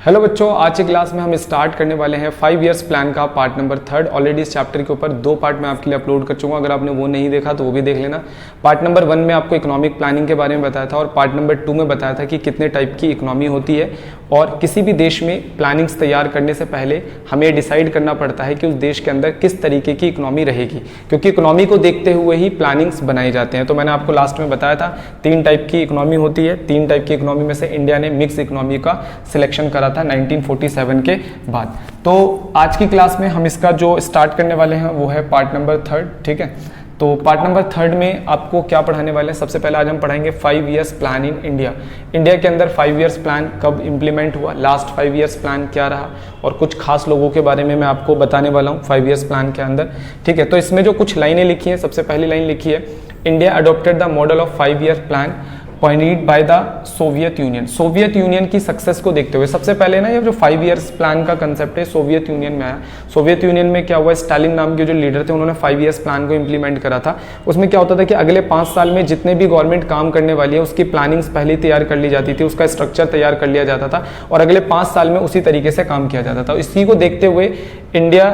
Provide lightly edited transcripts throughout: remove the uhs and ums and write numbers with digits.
Hello बच्चों, आज की क्लास में हम स्टार्ट करने वाले हैं 5 इयर्स प्लान का पार्ट नंबर 3। ऑलरेडी इस चैप्टर के ऊपर 2 पार्ट मैं आपके लिए अपलोड कर चुका हूँ। अगर आपने वो नहीं देखा तो वो भी देख लेना। पार्ट नंबर 1 में आपको इकोनॉमिक प्लानिंग के बारे में बताया था और पार्ट नंबर 2 में बताया था कि कितने टाइप की इकोनॉमी होती है और किसी भी देश में प्लानिंग्स तैयार करने से पहले हमें डिसाइड करना पड़ता है कि उस देश के अंदर किस तरीके की इकोनॉमी रहेगी, क्योंकि इकोनॉमी को देखते हुए ही प्लानिंग्स बनाए जाते हैं। तो मैंने आपको लास्ट में बताया था 3 टाइप की इकोनॉमी होती है। 3 टाइप की इकोनॉमी में से इंडिया ने मिक्स इकोनॉमी का सिलेक्शन करा था 1947 के बाद। तो आज की क्लास में हम इसका जो स्टार्ट करने वाले हैं वो है पार्ट नंबर 3। ठीक है, तो पार्ट नंबर 3 में आपको क्या पढ़ाने वाले हैं? सबसे पहले आज हम पढ़ाएंगे 5 years plan in India. India के अंदर 5 इयर्स प्लान कब इंप्लीमेंट हुआ, लास्ट 5 इयर्स प्लान क्या रहा और कुछ खास लोगों के बारे में मैं आपको बताने वाला हूँ 5 इयर्स प्लान के अंदर। ठीक है, तो इसमें जो कुछ लाइनें लिखी हैं, सबसे पहली लाइन लिखी है, India adopted the model of 5 year plan pointed by the Soviet union. Soviet union की सक्सेस को देखते हुए सबसे पहले ना ये जो 5 इयर्स प्लान का कंसेप्ट है सोवियत यूनियन में आया। सोवियत यूनियन में क्या हुआ, स्टालिन नाम के जो लीडर थे उन्होंने 5 इयर्स प्लान को इंप्लीमेंट करा था। उसमें क्या होता था कि अगले 5 साल में जितने भी गवर्नमेंट काम करने वाली है उसकी प्लानिंग्स पहले ही तैयार कर ली जाती थी, उसका स्ट्रक्चर तैयार कर लिया जाता था और अगले 5 साल में उसी तरीके से काम किया जाता था। इसी को देखते हुए इंडिया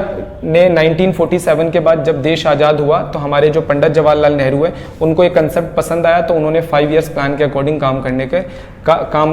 ने 1947 के बाद जब देश आज़ाद हुआ तो हमारे जो पंडित जवाहरलाल नेहरू है उनको एक कंसेप्ट पसंद आया, तो उन्होंने 5 इयर्स प्लान के अकॉर्डिंग काम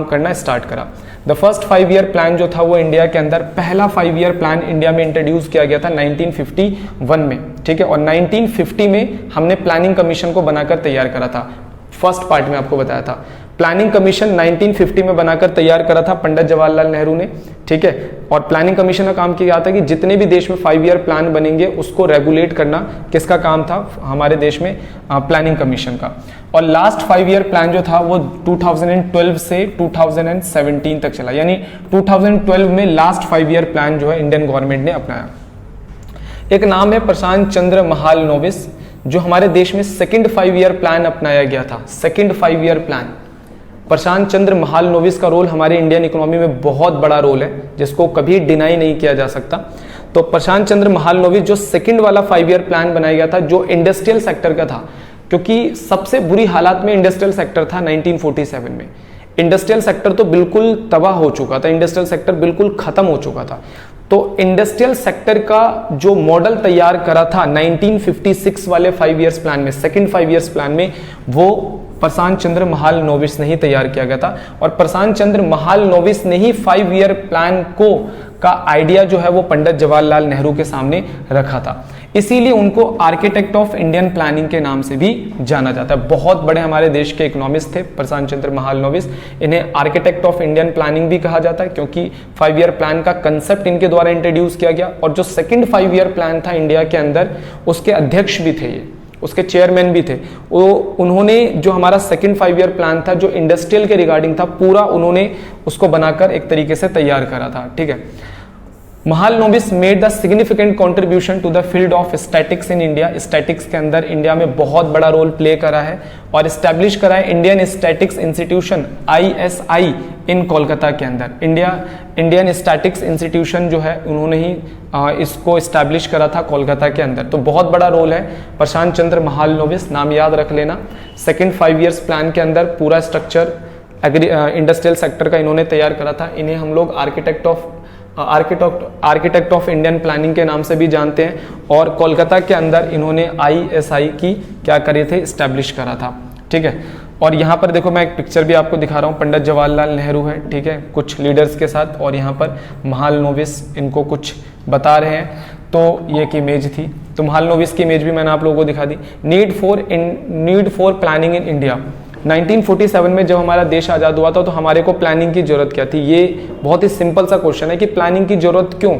करना स्टार्ट करा। द फर्स्ट 5 ईयर प्लान जो था वो इंडिया के अंदर पहला 5 ईयर प्लान इंडिया में इंट्रोड्यूस किया गया था 1951 में। ठीक है, और 1950 में हमने प्लानिंग कमीशन को बनाकर तैयार करा था। फर्स्ट पार्ट में आपको बताया था प्लानिंग कमीशन 1950 में बनाकर तैयार करा था पंडित जवाहरलाल नेहरू ने। ठीक है, और प्लानिंग कमीशन का काम किया था कि जितने भी देश में 5 ईयर प्लान बनेंगे उसको रेगुलेट करना किसका काम था, हमारे देश में प्लानिंग कमीशन का। और लास्ट 5 ईयर प्लान जो था वो 2012 से 2017 तक चला, यानी 2012 में लास्ट 5 ईयर प्लान जो है इंडियन गवर्नमेंट ने अपनाया। एक नाम है प्रशांत चंद्र महालनोबिस, जो हमारे देश में सेकंड 5 ईयर प्लान अपनाया गया था। सेकंड 5 ईयर प्लान, प्रशांत चंद्र महालनोबिस का रोल हमारे इंडियन इकोनॉमी में बहुत बड़ा रोल है, जिसको कभी डिनाई नहीं किया जा सकता। तो प्रशांत चंद्र महालनोबिस जो सेकंड वाला 5 ईयर प्लान बनाया गया था, जो इंडस्ट्रियल सेक्टर का था, क्योंकि सबसे बुरी हालात में इंडस्ट्रियल सेक्टर था 1947 में। इंडस्ट्रियल सेक्टर तो बिल्कुल तबाह हो चुका था, इंडस्ट्रियल सेक्टर बिल्कुल खत्म हो चुका था। तो इंडस्ट्रियल सेक्टर का जो मॉडल तैयार करा था 1956 वाले 5 इयर्स प्लान में, सेकंड 5 इयर्स प्लान में, वो प्रशांत चंद्र महालनोबिस ने ही तैयार किया गया था। और प्रशांत चंद्र महालनोबिस ने ही 5 ईयर प्लान का आइडिया जो है वो पंडित जवाहरलाल नेहरू के सामने रखा था। इसीलिए उनको आर्किटेक्ट ऑफ इंडियन प्लानिंग के नाम से भी जाना जाता है। बहुत बड़े हमारे देश के इकोनॉमिस्ट थे प्रशांत चंद्र महालनोबिस, इन्हें आर्किटेक्ट ऑफ इंडियन प्लानिंग भी कहा जाता है, क्योंकि 5 ईयर प्लान का कंसेप्ट इनके द्वारा इंट्रोड्यूस किया गया। और जो सेकंड 5 ईयर प्लान था इंडिया के अंदर, उसके अध्यक्ष भी थे ये, उसके चेयरमैन भी थे वो। उन्होंने जो हमारा सेकंड 5 ईयर प्लान था जो इंडस्ट्रियल के रिगार्डिंग था, पूरा उन्होंने उसको बनाकर एक तरीके से तैयार करा था। ठीक है, Mahalanobis made the significant contribution to the field of statics in India. Statics के अंदर इंडिया में बहुत बड़ा रोल प्ले करा है और एस्टैब्लिश करा है इंडियन स्टैटिक्स इंस्टीट्यूशन ISI इन कोलकाता के अंदर। इंडियन स्टैटिक्स इंस्टीट्यूशन जो है उन्होंने ही इसको एस्टैब्लिश करा था कोलकाता के अंदर। तो बहुत बड़ा रोल है प्रशांत चंद्र महालनोबिस, नाम याद रख लेना। सेकेंड 5 ईयर्स प्लान के अंदर पूरा स्ट्रक्चर इंडस्ट्रियल सेक्टर का इन्होंने तैयार करा था। इन्हें हम लोग आर्किटेक्ट ऑफ इंडियन प्लानिंग के नाम से भी जानते हैं। और कोलकाता के अंदर इन्होंने ISI की क्या करे थे, एस्टैब्लिश करा था। ठीक है, और यहाँ पर देखो मैं एक पिक्चर भी आपको दिखा रहा हूँ, पंडित जवाहरलाल नेहरू है, ठीक है, कुछ लीडर्स के साथ, और यहाँ पर महालनोबिस इनको कुछ बता रहे हैं। तो ये एक इमेज थी, तो महालनोबिस की इमेज भी मैंने आप लोगों को दिखा दी। Need for planning in India. 1947 में जब हमारा देश आज़ाद हुआ था तो हमारे को प्लानिंग की जरूरत क्या थी? ये बहुत ही सिंपल सा क्वेश्चन है कि प्लानिंग की जरूरत क्यों?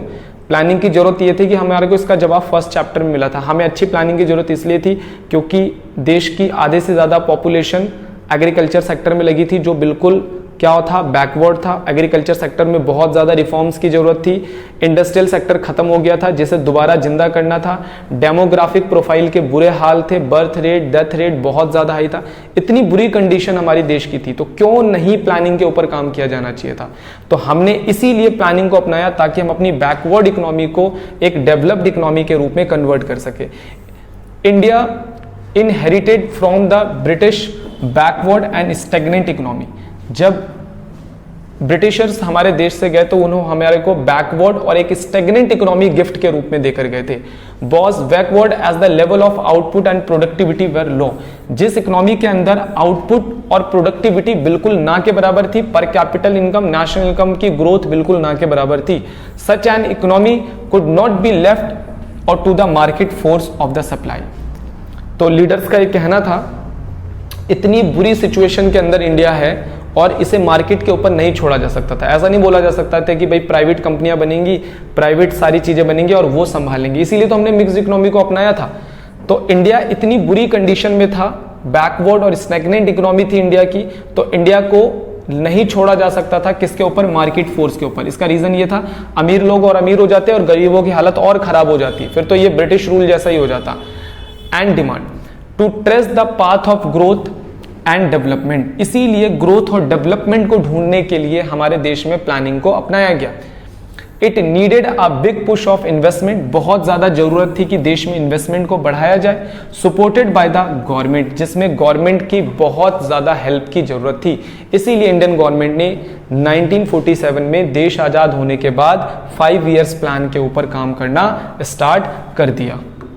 प्लानिंग की जरूरत ये थी कि हमारे को इसका जवाब फर्स्ट चैप्टर में मिला था। हमें अच्छी प्लानिंग की जरूरत इसलिए थी क्योंकि देश की आधे से ज़्यादा पॉपुलेशन एग्रीकल्चर सेक्टर में लगी थी, जो बिल्कुल क्या था, बैकवर्ड था। एग्रीकल्चर सेक्टर में बहुत ज़्यादा रिफॉर्म्स की जरूरत थी। इंडस्ट्रियल सेक्टर खत्म हो गया था, जिसे दोबारा जिंदा करना था। डेमोग्राफिक प्रोफाइल के बुरे हाल थे, बर्थ रेट, डेथ रेट बहुत ज़्यादा हाई था। इतनी बुरी कंडीशन हमारी देश की थी, तो क्यों नहीं प्लानिंग के ऊपर काम किया जाना चाहिए था? तो हमने इसीलिए प्लानिंग को अपनाया ताकि हम अपनी बैकवर्ड इकोनॉमी को एक डेवलप्ड इकोनॉमी के रूप में कन्वर्ट कर सके। India inherited from the British backward and stagnant economy. जब ब्रिटिशर्स हमारे देश से गए तो उन्होंने हमारे को बैकवर्ड और एक स्टेगनेंट इकोनॉमी गिफ्ट के रूप में देकर गए थे। Was backward as the level of output and productivity were low. जिस इकोनॉमी के अंदर आउटपुट और प्रोडक्टिविटी बिल्कुल ना के बराबर थी, पर कैपिटल इनकम, नेशनल इनकम की ग्रोथ बिल्कुल ना के बराबर थी, such an economy could not be left or to the market force of the supply. तो लीडर्स का ये कहना था, इतनी बुरी सिचुएशन के अंदर इंडिया है और इसे मार्केट के ऊपर नहीं छोड़ा जा सकता था। ऐसा नहीं बोला जा सकता था कि भाई प्राइवेट कंपनियां बनेंगी, प्राइवेट सारी चीजें बनेंगी और वो संभालेंगी, इसीलिए तो हमने मिक्स इकोनॉमी को अपनाया था। तो इंडिया इतनी बुरी कंडीशन में था, बैकवर्ड और स्टैग्नेंट इकोनॉमी थी इंडिया की, तो इंडिया को नहीं छोड़ा जा सकता था किसके ऊपर, मार्केट फोर्स के ऊपर। इसका रीजन ये था, अमीर लोग और अमीर हो जाते और गरीबों की हालत और खराब हो जाती, फिर तो ये ब्रिटिश रूल जैसा ही हो जाता। And demand to trace the path of growth and development, इसीलिए ग्रोथ और डेवलपमेंट को ढूंढने के लिए हमारे देश में प्लानिंग को अपनाया गया। It needed a big push of investment, बहुत ज्यादा जरूरत थी कि देश में इन्वेस्टमेंट को बढ़ाया जाए, सपोर्टेड बाय द गवर्नमेंट, जिसमें गवर्नमेंट की बहुत ज्यादा हेल्प की जरूरत थी। इसीलिए इंडियन गवर्नमेंट ने 1947 में देश आजाद होने के बाद 5 ईयर्स प्लान के ऊपर काम करना स्टार्ट कर दिया।